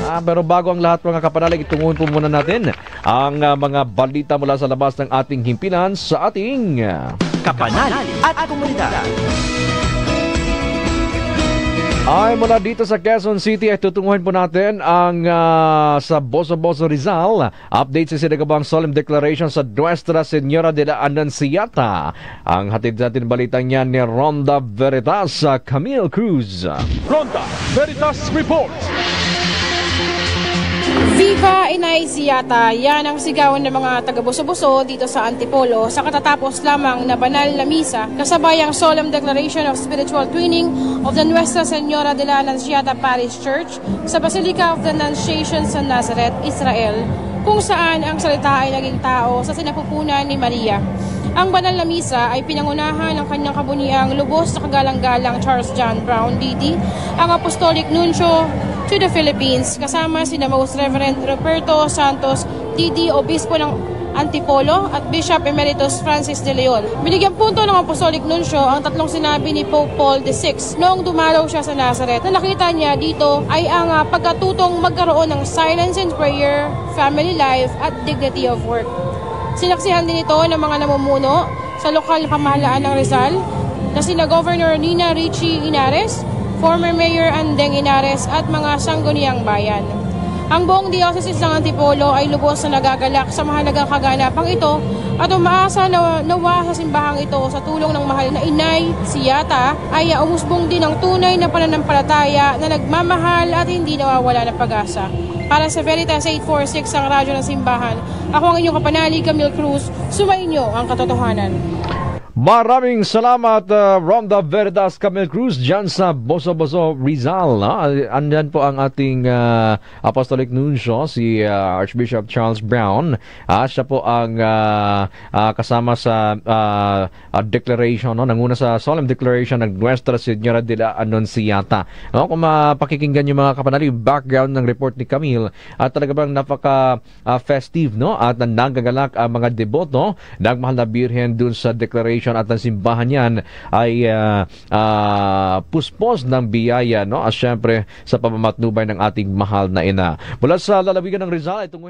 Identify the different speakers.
Speaker 1: Pero bago ang lahat mga kapanalig, itunguhin po muna natin ang mga balita mula sa labas ng ating himpilan sa ating
Speaker 2: Kapanalig at Komunidad.
Speaker 1: Ay mula dito sa Quezon City ay tutunguhin po natin ang sa Boso-Boso Rizal. Update sa sinagawang solemn declaration sa Nuestra Señora de la Anunciata. Ang hatid natin balitang yan ni Ronda Veritas, Camille Cruz.
Speaker 3: Ronda Veritas Report.
Speaker 4: Viva Inay Siyata, yan ang sigawan ng mga taga-Boso-Boso dito sa Antipolo sa katatapos lamang na banal na misa kasabay ang solemn declaration of spiritual twinning of the Nuestra Señora de la Anunciata Parish Church sa Basilica of the Annunciation sa Nazareth, Israel, kung saan ang salita ay naging tao sa sinapupunan ni Maria. Ang banal na misa ay pinangunahan ng kanyang kabuniang lubos na kagalang-galang Charles John Brown, D.D., ang Apostolic Nuncio to the Philippines, kasama sina Most Reverend Roberto Santos, D.D., Obispo ng Antipolo, at Bishop Emeritus Francis de Leon. Binigyan punto ng Apostolic Nuncio ang tatlong sinabi ni Pope Paul VI noong dumalaw siya sa Nazareth. Na nakita niya dito ay ang pagkatutong magkaroon ng silence and prayer, family life, at dignity of work. Sinaksihan din ito ng mga namumuno sa lokal na pamahalaan ng Rizal na sina Governor Nina Richie Inares, former Mayor Andeng Inares at mga sangguniang bayan. Ang buong diocese ng Antipolo ay lubos na nagagalak sa mahalagang kaganapang ito at umaasa na nawa sa simbahang ito sa tulong ng mahal na Inay Siyata ay umusbong din ang tunay na pananampalataya na nagmamahal at hindi nawawala ng pag-asa. Para sa Veritas 846 ang radyo ng simbahan, ako ang inyong kapanalig, Camille Cruz, sumainyo ang katotohanan.
Speaker 1: Maraming salamat, Ronda Veritas, Camille Cruz, dyan sa Boso-Boso Rizal. Andyan po ang ating Apostolic Nuncio, si Archbishop Charles Brown. Siya po ang kasama sa declaration, nanguna sa solemn declaration ng Nuestra Señora de la Anunciata. Kung mapakikinggan yung mga kapanalig, background ng report ni Camille, talaga bang napaka-festive, at nagagalak ang mga deboto ng mahal na Birhen dun sa declaration at ang simbahan yan ay puspos ng biyaya, at syempre sa pamamatnubay ng ating mahal na ina. Mula sa lalawigan ng Rizal, itong